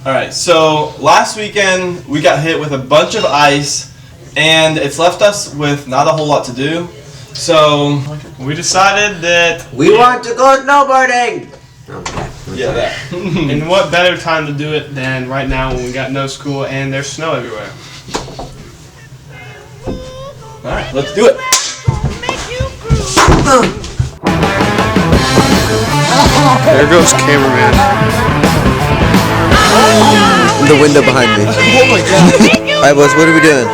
Alright, so last weekend we got hit with a bunch of ice and it's left us with not a whole lot to do. So we decided that we want to go snowboarding! Yeah, that. And what better time to do it than right now when we got no school and there's snow everywhere. Alright, let's do it. There goes cameraman. The window behind me. Oh my god. Alright, boys, what are we doing?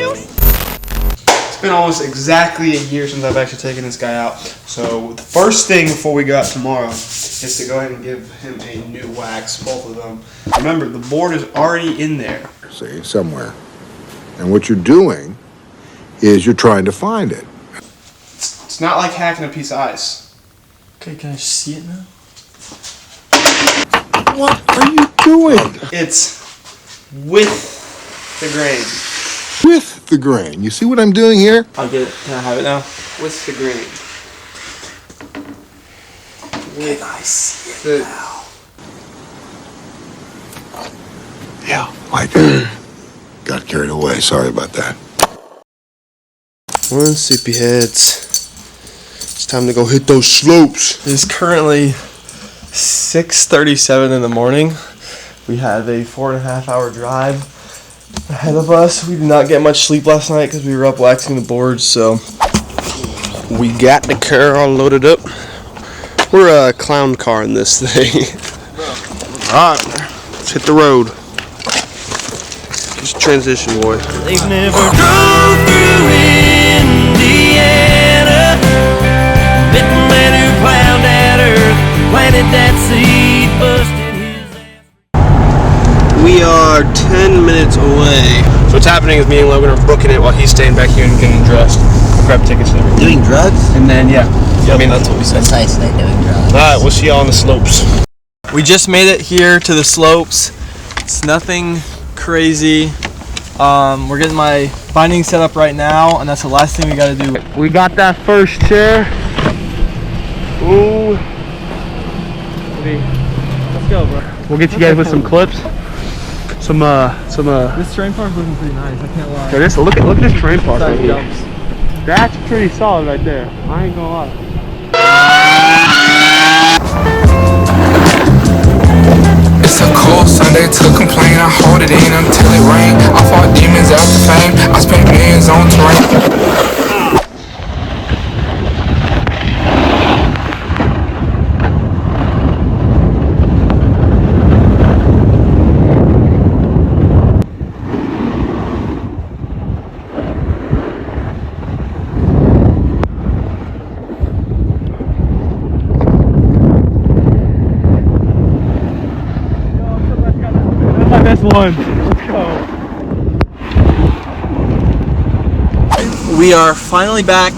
It's been almost exactly a year since I've actually taken this guy out. So the first thing before we go out tomorrow is to go ahead and give him a new wax, both of them. Remember, the board is already in there. See, somewhere. And what you're doing is you're trying to find it. It's not like hacking a piece of ice. Okay, can I see it now? What are you doing? It's with the grain. With the grain. You see what I'm doing here? I'll get it. Can I have it now? With the grain. Can I see it now? Yeah, I got carried away. Sorry about that. One sleepyheads. It's time to go hit those slopes. It is currently 6:37 in the morning. We have a 4.5 hour drive ahead of us. We did not get much sleep last night because we were up waxing the boards, so We got the car all loaded up. We're a clown car in this thing. Alright, let's hit the road. Just transition, boy. They've never drove through Indiana. Met the man who plowed that earth, planted that seed, busted his ass. We are 10 minutes away. So what's happening is me and Logan are booking it while he's staying back here and getting dressed. We'll grab tickets and everything. Doing drugs? And then, yeah. I mean, that's what we said. Precisely, doing drugs. Alright, we'll see y'all on the slopes. We just made it here to the slopes. It's nothing crazy. We're getting my binding set up right now, and that's the last thing we gotta do. We got that first chair. Ooh. Let's go, bro. We'll get you guys with some clips. This terrain park looking pretty nice, I can't lie. Look at this terrain park right Side here. jumps. That's pretty solid right there. I ain't gonna lie. It's a cold Sunday to complain. I hold it in until it rain. I fought demons after fame. I spent millions on terrain. Best one. Let's go. We are finally back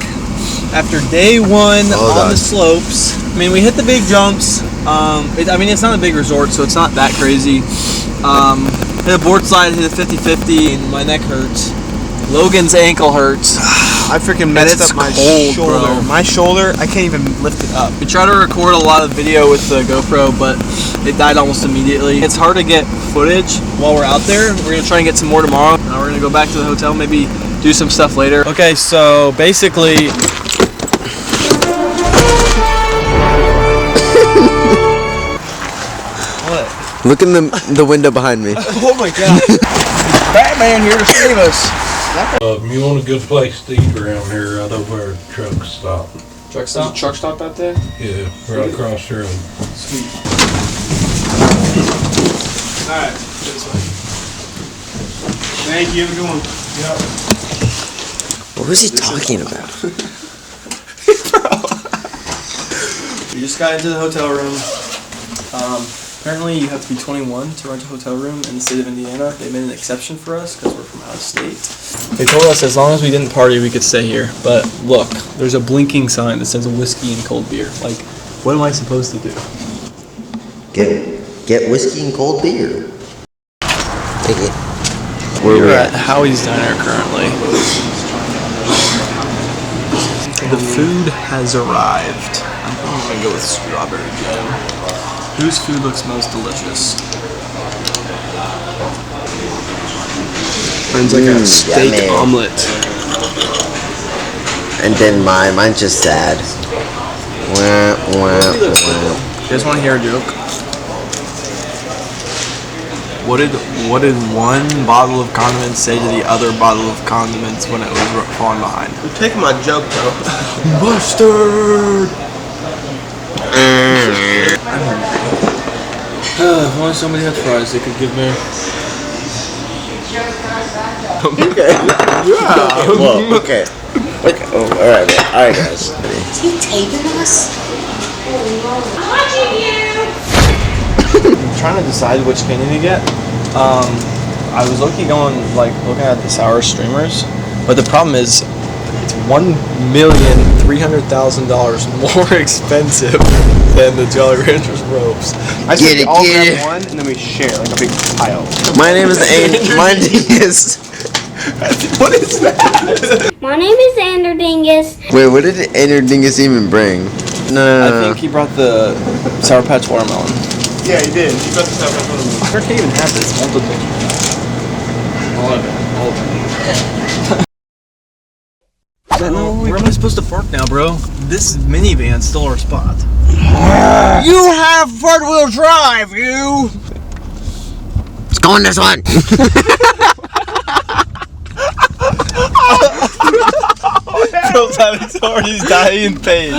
after day one on the slopes. I mean, we hit the big jumps. I mean, it's not a big resort, so it's not that crazy. Hit a board slide, hit a 50-50, and my neck hurts. Logan's ankle hurts. I freaking messed up my shoulder. Bro. My shoulder, I can't even lift it up. We tried to record a lot of video with the GoPro, but it died almost immediately. It's hard to get footage while we're out there. We're gonna try and get some more tomorrow. We're gonna go back to the hotel, maybe do some stuff later. Okay, so basically, what? Look in the window behind me. Oh my god! Batman here to save us. You want a good place to eat around here, right over where the truck stop. Truck Is stop. the truck stop out there? Yeah, right across the road. Sweet. Alright, this way. Thank you, have a good one. Yep. What was he talking about? We just got into the hotel room. Apparently you have to be 21 to rent a hotel room in the state of Indiana. They made an exception for us because we're from out of state. They told us as long as we didn't party, we could stay here. But look, there's a blinking sign that says whiskey and cold beer. Like, what am I supposed to do? Get whiskey and cold beer. Take it. We're at Howie's Diner currently. The food has arrived. I'm probably gonna go with strawberry jam. Whose food looks most delicious? Mine's like a steak yummy. omelet. And then mine's just sad. Wah, wah, wah. You guys want to hear a joke? What did one bottle of condiments say to the other bottle of condiments when it was falling behind? You're taking my joke, though. Mustard! If only somebody had fries they could give me. Yeah. Whoa, okay. Okay. Oh, alright, man. Alright, guys. Is he taping us? I'm watching you! I'm trying to decide which candy to get. I was looking at the sour streamers, but the problem is it's $1,300,000 more expensive than the Jolly Ranchers ropes. I said we all get it. grab one and then we share like a big pile. My name is my name is. What is that? My name is Ander Dingus. Wait, what did Dingus even bring? No. I think he brought the Sour Patch watermelon. Yeah, he did. He got this out of one. Where can you even have this? Multiple. All of it. Where am I supposed to park now, bro? This minivan stole our spot. You have front wheel drive, you. Let's go on this one. Bro's having sorry, he's dying in pain.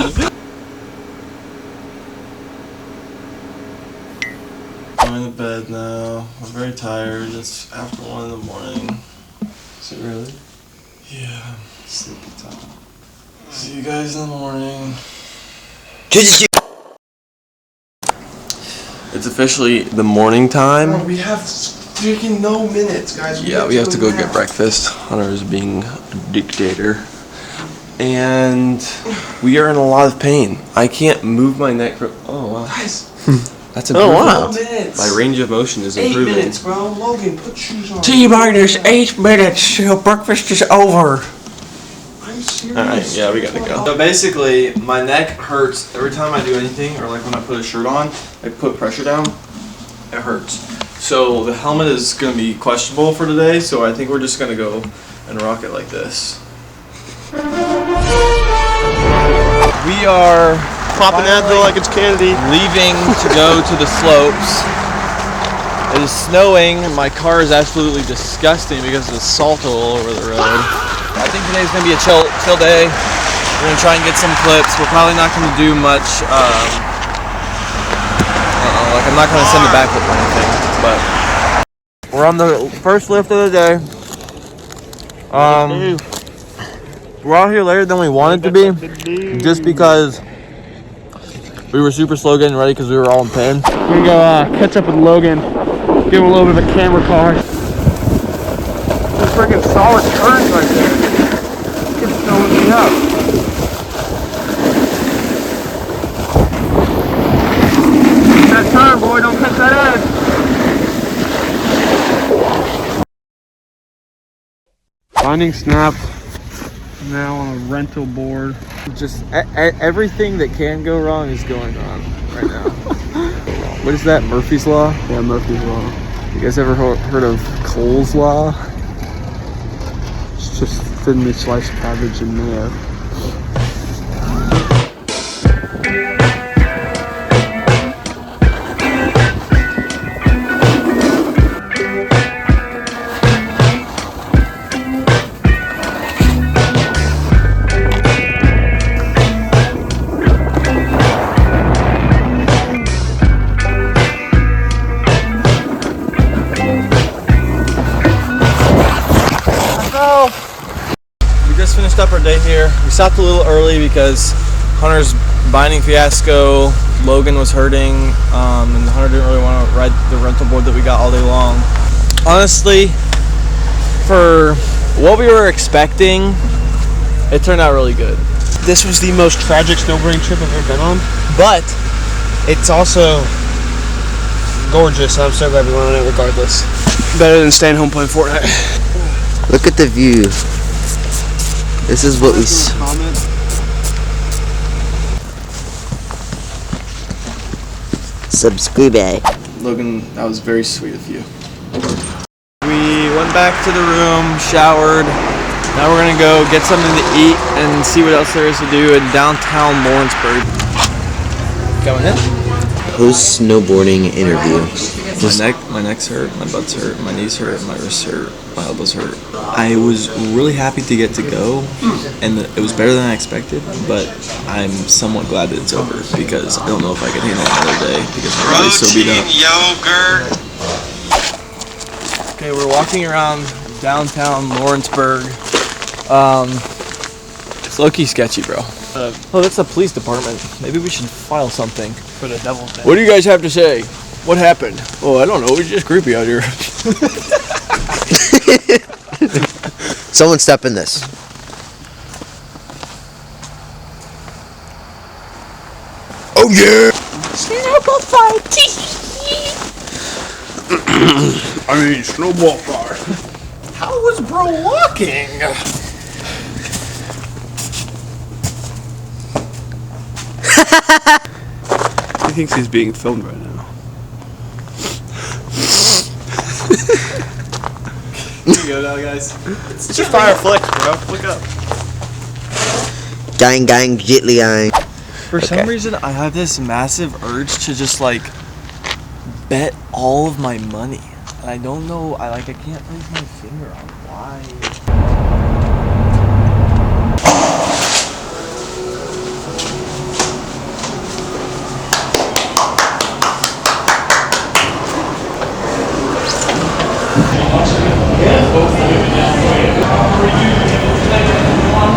I'm in bed now. I'm very tired. It's after 1 in the morning. Is it really? Yeah. Sleepy time. See you guys in the morning. It's officially the morning time. We have freaking no minutes, guys. Yeah, we have to go get breakfast. Hunter is being a dictator. And we are in a lot of pain. I can't move my neck for. Oh, wow. Guys. That's improving. wow. Minutes. My range of motion is 8 improving. minutes, bro. Logan, put shoes on. T-minus 8 minutes till breakfast is over. I'm serious. Alright, yeah, we gotta go. So basically, my neck hurts every time I do anything, or like when I put a shirt on, I put pressure down, it hurts. So the helmet is gonna be questionable for today, so I think we're just gonna go and rock it like this. We are Popping Advil like it's candy. leaving to go to the slopes. It is snowing. My car is absolutely disgusting because of the salt all over the road. I think today's gonna be a chill day. We're gonna try and get some clips. We're probably not gonna do much. Like I'm not gonna send it back with anything. But we're on the first lift of the day. We're out here later than we wanted to be, just because we were super slow getting ready because we were all in pain. We're gonna go catch up with Logan. Give him a little bit of a camera car. Some freaking solid turns right there. It's filling me up. That turn, boy, don't catch that edge. Finding snaps. Now on a rental board. Just everything that can go wrong is going on right now. What is that? Murphy's Law? Yeah, Murphy's Law. You guys ever heard of Cole's Law? It's just thinly sliced cabbage and mayo. We just finished up our day here. We stopped a little early because Hunter's binding fiasco, Logan was hurting, and Hunter didn't really want to ride the rental board that we got all day long. Honestly, for what we were expecting, it turned out really good. This was the most tragic snowboarding trip I've ever been on, but it's also gorgeous. I'm so glad we went on it regardless. Better than staying home playing Fortnite. Look at the view. This is what we. Subscribe. Logan, that was very sweet of you. We went back to the room, showered. Now we're gonna go get something to eat and see what else there is to do in downtown Lawrenceburg. Coming in. Post snowboarding interview. My neck's hurt, my butt's hurt, my knees hurt, my wrists hurt, my elbows hurt. I was really happy to get to go, and it was better than I expected, but I'm somewhat glad that it's over because I don't know if I can handle another day because my body's so beat up. Yogurt. Okay, we're walking around downtown Lawrenceburg. It's low-key sketchy, bro. Oh, that's the police department. Maybe we should file something. For the devil's day. What do you guys have to say? What happened? Oh, I don't know. It's just creepy out here. Someone step in this. Oh yeah! Snowball fight. I mean, snowball fire. How was bro walking? He thinks he's being filmed right now. Here we go now, guys. It's just fire flicks, bro. Look up. Gang, gang, jittly gang. For some reason, I have this massive urge to just like bet all of my money, and I don't know. I can't place my finger on why.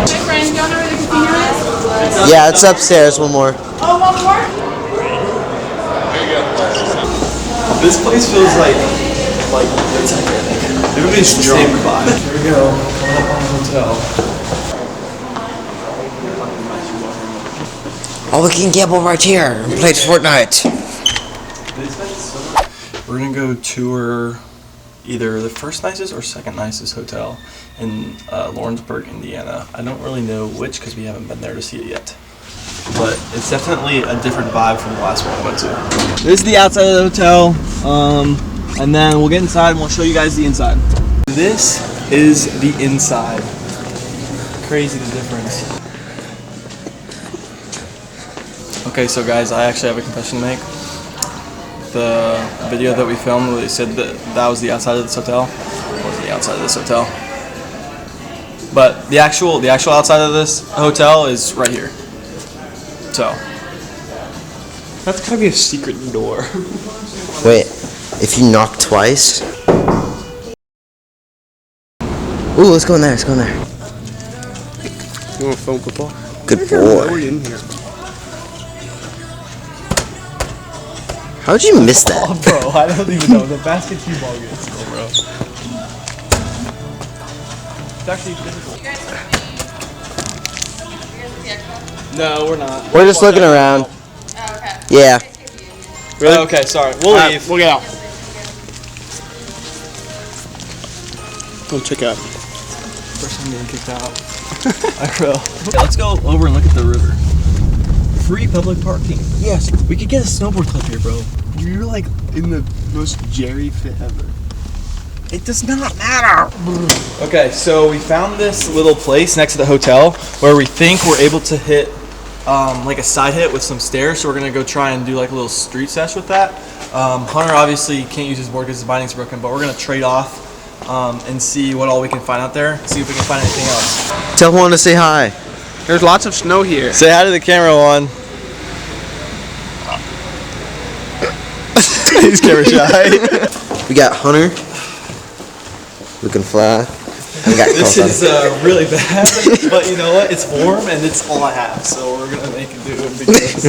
My friend, do you know where the casino is? Yeah, it's upstairs. One more. Oh, one more? This place feels like it's everybody's the same vibe. Here we go. Coming up on the hotel. Oh, we can gamble right here and play Fortnite. We're gonna go tour either the first nicest or second nicest hotel in Lawrenceburg, Indiana. I don't really know which because we haven't been there to see it yet. But it's definitely a different vibe from the last one I went to. This is the outside of the hotel, and then we'll get inside and we'll show you guys the inside. This is the inside. Crazy the difference. Okay, so guys, I actually have a confession to make. The video that we filmed where they said that was the outside of this hotel wasn't the outside of this hotel. But the actual outside of this hotel is right here. So That's gotta be a secret door. Wait, if you knock twice. Ooh, let's go in there. Let's go in there. You want to film football? Good We're boy. in here. How'd you miss that? Oh, bro, I don't even know. The basket cue ball gets still, bro. It's actually physical. No, we're not. We're just looking around. Oh, okay. Yeah. Really? Okay, sorry. We'll leave. We'll get out. Go check out. First time getting kicked out. I will. Okay, let's go over and look at the river. Free public parking. Yes, we could get a snowboard clip here, bro. You're like in the most Jerry fit ever. It does not matter. Okay, so we found this little place next to the hotel where we think we're able to hit like a side hit with some stairs. So we're gonna go try and do like a little street sesh with that. Hunter obviously can't use his board because his binding's broken, but we're gonna trade off and see what all we can find out there. See if we can find anything else. Tell Juan to say hi. There's lots of snow here. Say hi to the camera, Juan. He's camera shy. We got Hunter. We can fly. And we got This Colt. is really bad, but you know what? It's warm and it's all I have, so we're gonna make it do it because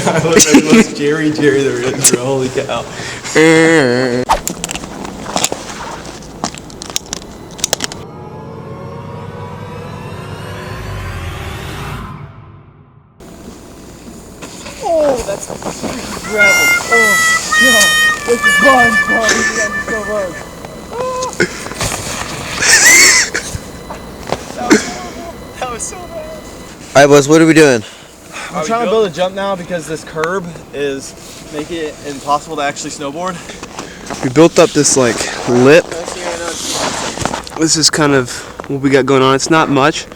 I look like the most Jerry there is, bro. Holy cow. Oh, that's gravel. Oh, no. This is fun, bro. This is so hard. That was so bad. Alright, boys, what are we doing? I'm trying to build a jump now because this curb is making it impossible to actually snowboard. We built up this like lip this is kind of what we got going on. It's not much,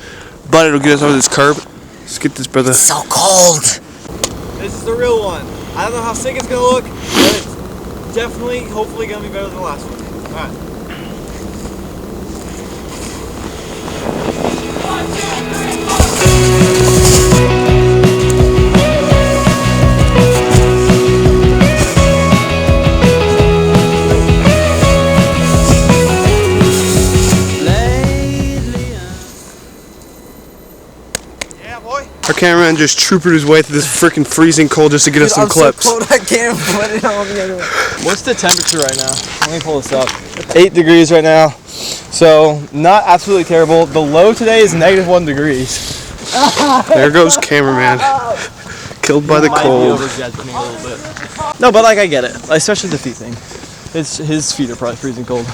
but it'll get us over this curb. Let's get this brother. It's so cold. This is the real one. I don't know how sick it's gonna look, but it's definitely, hopefully, gonna be better than the last one. All right. Our cameraman just troopered his way through this freaking freezing cold just to get us some clips. So cold I can't put it on the other way. What's the temperature right now? Let me pull this up. 8 degrees right now. So not absolutely terrible. The low today is -1 degrees. There goes cameraman. Killed by the cold. No, but like I get it. Especially the feet thing. His feet are probably freezing cold.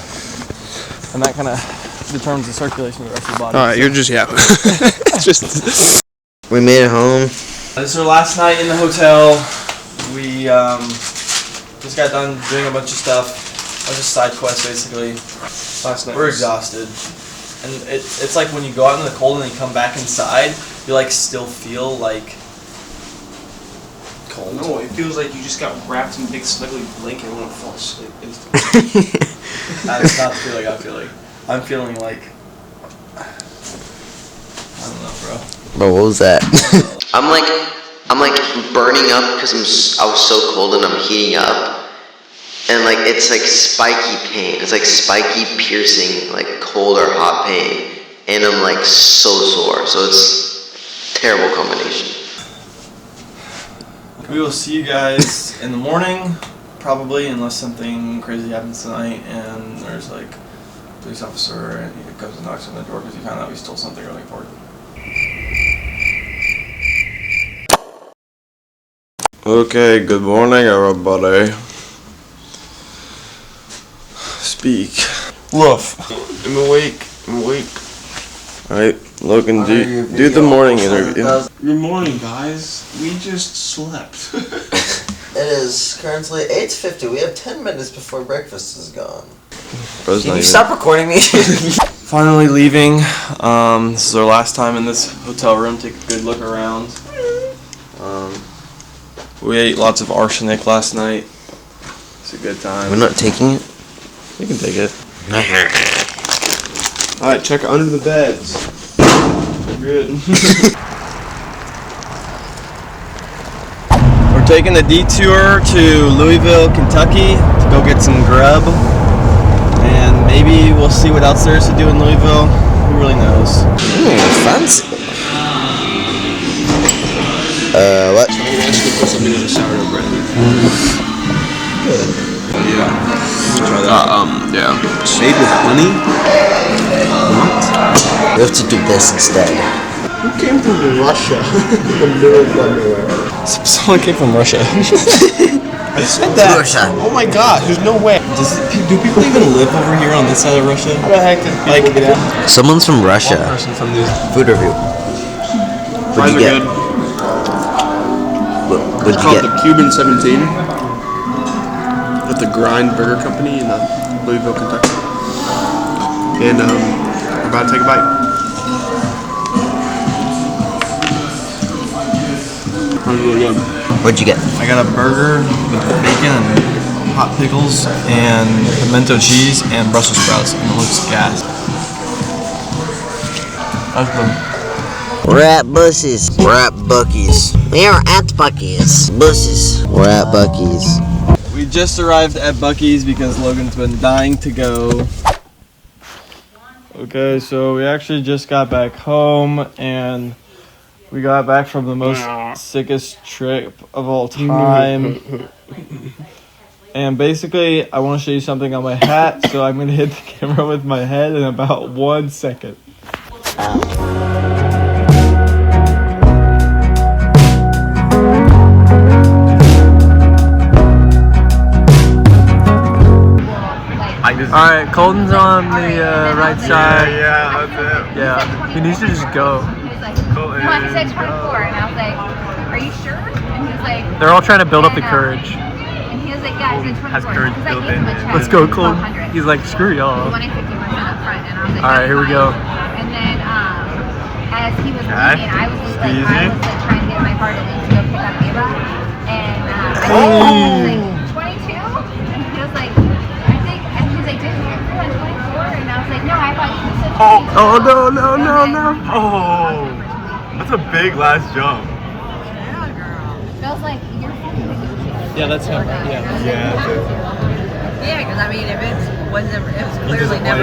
And that kind of determines the circulation of the rest of the body. Alright, you're just, yeah. just. We made it home. This is our last night in the hotel. We just got done doing a bunch of stuff. A bunch of side quests, basically. Last night. We're exhausted. And it's like when you go out in the cold and then you come back inside, you like still feel like cold. No, it feels like you just got wrapped in a big snuggly blanket and want to fall asleep instantly. That's not the feeling I'm feeling. I'm feeling like, I don't know, bro. Bro, what was that? I'm like burning up because I was so cold and I'm heating up, and like it's like spiky pain. It's like spiky, piercing, like cold or hot pain, and I'm like so sore. So it's a terrible combination. We will see you guys in the morning, probably, unless something crazy happens tonight and there's like a police officer and he comes and knocks on the door because he found out we stole something really important. Okay, good morning everybody. Speak. Woof. I'm awake. Alright, Logan, do the morning interview. Good morning, guys. We just slept. It is currently 8:50. We have 10 minutes before breakfast is gone. Bro's Can not you even- stop recording me? Finally leaving. This is our last time in this hotel room. Take a good look around. We ate lots of arsenic last night. It's a good time. We're not taking it? You can take it. Alright, check under the beds. We're good. We're taking a detour to Louisville, Kentucky to go get some grub. And maybe we'll see what else there is to do in Louisville. Who really knows? Fancy. What? I'm gonna ask you to put something in the sourdough bread. Good. Yeah. Try that. Yeah. Made with honey? What? We have to do this instead. Who came from Russia? In the middle of nowhere. Someone came from Russia. I said that. Russia. Oh my god, there's no way. Do people even live over here on this side of Russia? How the heck did people get out? Someone's from Russia. One person from this. Food review. Fries are good. What'd It's you called get? the Cuban 17 with the Grind Burger Company in Louisville, Kentucky. And we're about to take a bite. That's really good. What'd you get? I got a burger with bacon and hot pickles and pimento cheese and Brussels sprouts, and it looks gas. That's good. We're at Buses. We're at Buc-ee's. We are at Buc-ee's. Buses. We're at Buc-ee's. We just arrived at Buc-ee's because Logan's been dying to go. Okay, so we actually just got back home and we got back from the most sickest trip of all time. And basically, I want to show you something on my hat, so I'm going to hit the camera with my head in about 1 second. Alright, Colton's on the right side. Yeah, that's it. Yeah, he needs to just go. Come on, he said 24, and I was like, are you sure? And he was like, They're all trying to build up the courage. and he was like, yeah, I said 24. Has courage He's like, built give in. him a check. Let's go, Colton. 1200. He's like, screw y'all. He wanted 51. content up front, and I was like, All right, here we go. and then as he was leaving, I was like trying to get my car to leave to go pick up Ava, and I was like 22, and he was like, and he was like, didn't you agree on 24? And I was like, no, I thought you said 22. Oh no! Oh, that's a big last jump. Yeah, girl. Feels like you're fucking. Yeah, that's him. Yeah. Yeah. Yeah, because I mean, if it was clearly never.